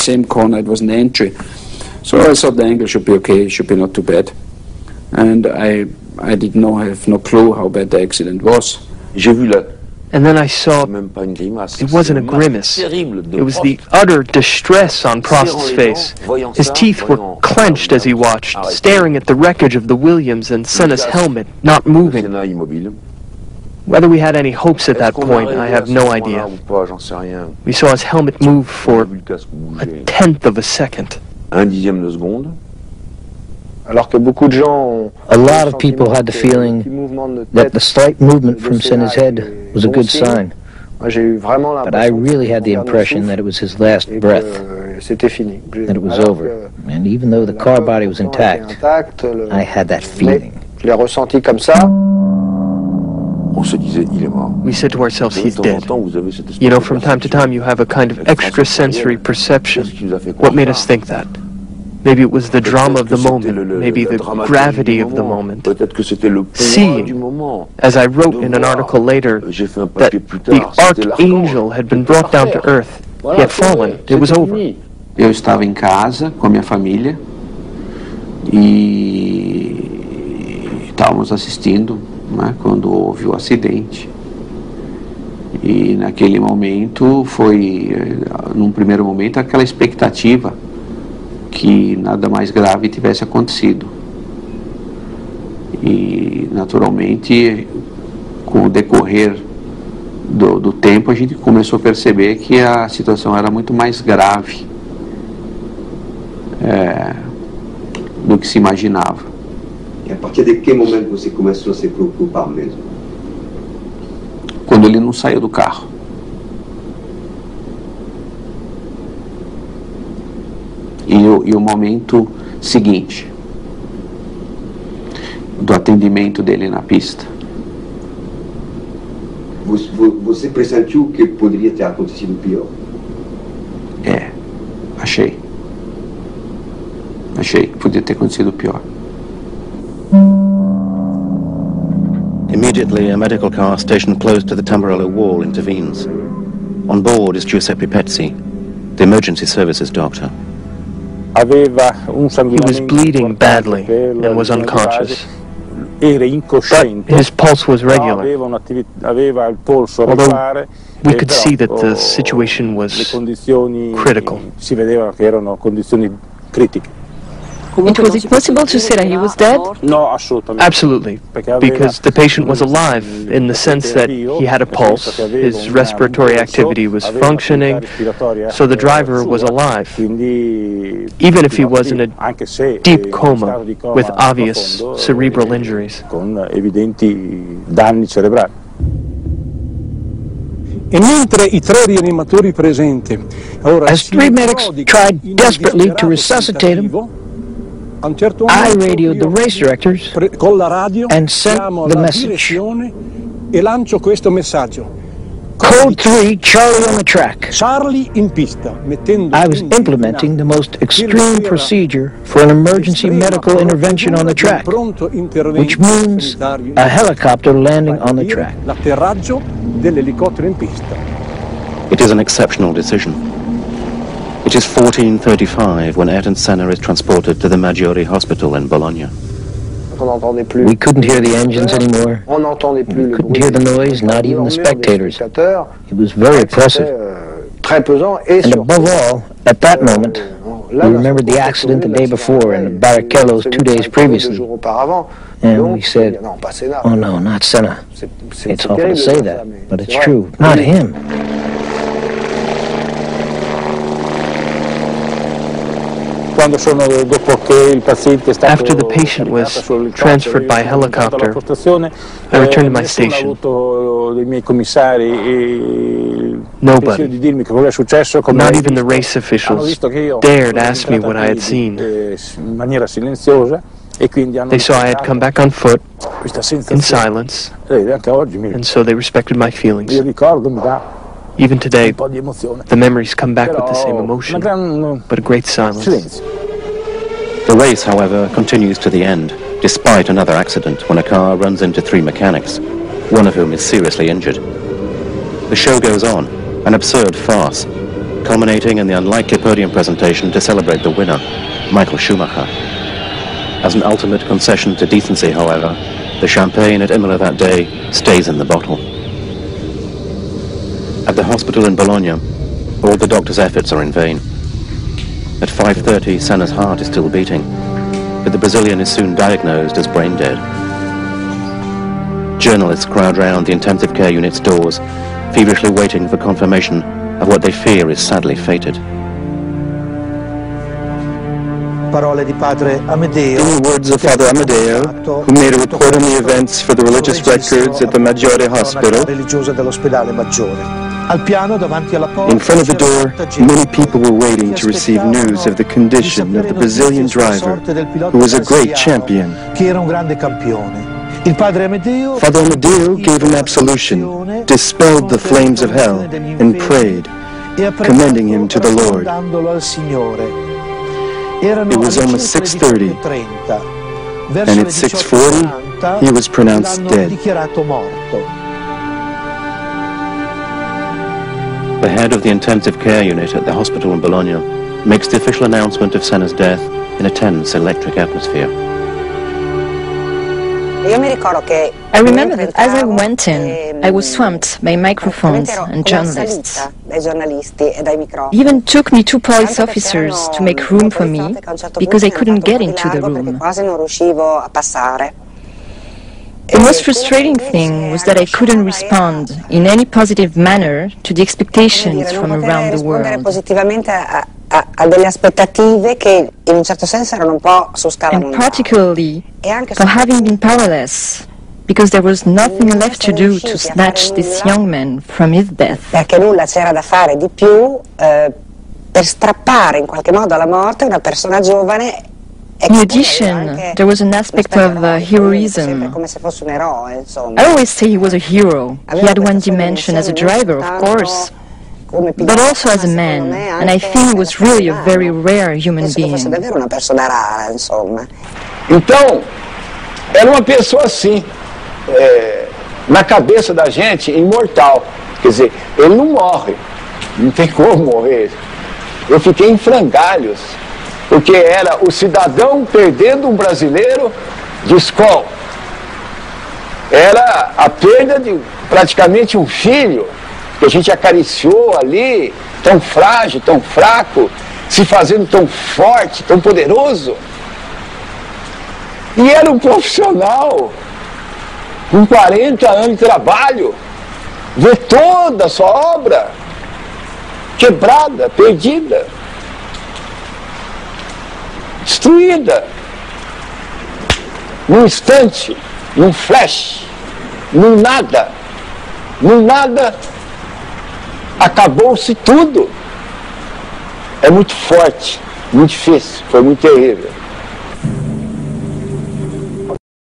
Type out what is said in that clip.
Same corner, it was an entry. So I thought the angle should be okay, it should be not too bad. And I did not have no clue how bad the accident was. And then I saw it wasn't a grimace. It was the utter distress on Prost's face. His teeth were clenched as he watched, staring at the wreckage of the Williams and Senna's helmet, not moving. Whether we had any hopes at that point, I have no idea. We saw his helmet move for a tenth of a second. A lot of people had the feeling that the slight movement from Senna's head was a good sign. But I really had the impression that it was his last breath, that it was over. And even though the car body was intact, I had that feeling. We said to ourselves, he's dead. You know, from time to time you have a kind of extrasensory perception. What made us think that? Maybe it was the drama of the moment, maybe the gravity of the moment. Seeing, as I wrote in an article later, that the archangel had been brought down to earth. He had fallen. It was over. Eu estava em casa com a minha família e estávamos assistindo, né, quando houve o acidente. E naquele momento foi, num primeiro momento, aquela expectativa que nada mais grave tivesse acontecido. E, naturalmente, com o decorrer do tempo, a gente começou a perceber que a situação era muito mais grave do que se imaginava. E a partir de que momento você começou a se preocupar mesmo? Quando ele não saiu do carro. E o momento seguinte, do atendimento dele na pista. Você pressentiu que poderia ter acontecido pior? Achei que podia ter acontecido pior. Immediately, a medical car stationed close to the Tamburello wall intervenes. On board is Giuseppe Pezzi, the emergency services doctor. He was bleeding badly and was unconscious. But his pulse was regular, although we could see that the situation was critical. It was impossible to say that he was dead? Absolutely, because the patient was alive in the sense that he had a pulse, his respiratory activity was functioning, so the driver was alive, even if he was in a deep coma with obvious cerebral injuries. As three medics tried desperately to resuscitate him, I radioed the race directors and sent the message. Code 3, Charlie on the track. I was implementing the most extreme procedure for an emergency medical intervention on the track, which means a helicopter landing on the track. It is an exceptional decision. It is 14:35 when Ayrton Senna is transported to the Maggiore Hospital in Bologna. We couldn't hear the engines anymore. We couldn't hear the noise, not even the spectators. It was very oppressive. And above all, at that moment, we remembered the accident the day before and the Barrichellos 2 days previously. And we said, oh no, not Senna. It's awful to say that, but it's true. Not him. After the patient was transferred by helicopter, I returned to my station. Nobody, not even the race officials, dared ask me what I had seen. They saw I had come back on foot, in silence, and so they respected my feelings. Even today, the memories come back with the same emotion, but a great silence. The race, however, continues to the end, despite another accident when a car runs into three mechanics, one of whom is seriously injured. The show goes on, an absurd farce. culminating in the unlikely podium presentation to celebrate the winner, Michael Schumacher. As an ultimate concession to decency, however, the champagne at Imola that day stays in the bottle. At the hospital in Bologna, all the doctor's efforts are in vain. At 5:30, Senna's heart is still beating, but the Brazilian is soon diagnosed as brain dead. Journalists crowd round the intensive care unit's doors, feverishly waiting for confirmation of what they fear is sadly fated. In the words of Father Amedeo, who made a report on the events for the religious records at the Maggiore Hospital, in front of the door, many people were waiting to receive news of the condition of the Brazilian driver, who was a great champion. Father Amedeo gave him absolution, dispelled the flames of hell, and prayed, commending him to the Lord. It was almost 6:30, and at 6:40, he was pronounced dead. The head of the intensive care unit at the hospital in Bologna makes the official announcement of Senna's death in a tense electric atmosphere. I remember that as I went in, I was swamped by microphones and journalists. He even took me to police officers to make room for me because I couldn't get into the room. The most frustrating thing was that I couldn't respond in any positive manner to the expectations from around the world. And particularly for having been powerless, because there was nothing left to do to snatch this young man from his death. Perché nulla c'era da fare di più per strappare in qualche modo alla morte una persona giovane. In addition, there was an aspect of heroism. I always say he was a hero. He had one dimension as a driver, of course, but also as a man, and I think he was really a very rare human being. Então, era uma pessoa assim, na cabeça da gente, imortal. Quer dizer, ele não morre, não tem como morrer. Eu fiquei em frangalhos, porque era o cidadão perdendo um brasileiro de escola. Era a perda de praticamente um filho, que a gente acariciou ali, tão frágil, tão fraco, se fazendo tão forte, tão poderoso. E era um profissional, com 40 anos de trabalho, ver toda a sua obra quebrada, perdida, destruída, num instante, num flash, num nada, acabou-se tudo. É muito forte, muito difícil, foi muito terrível.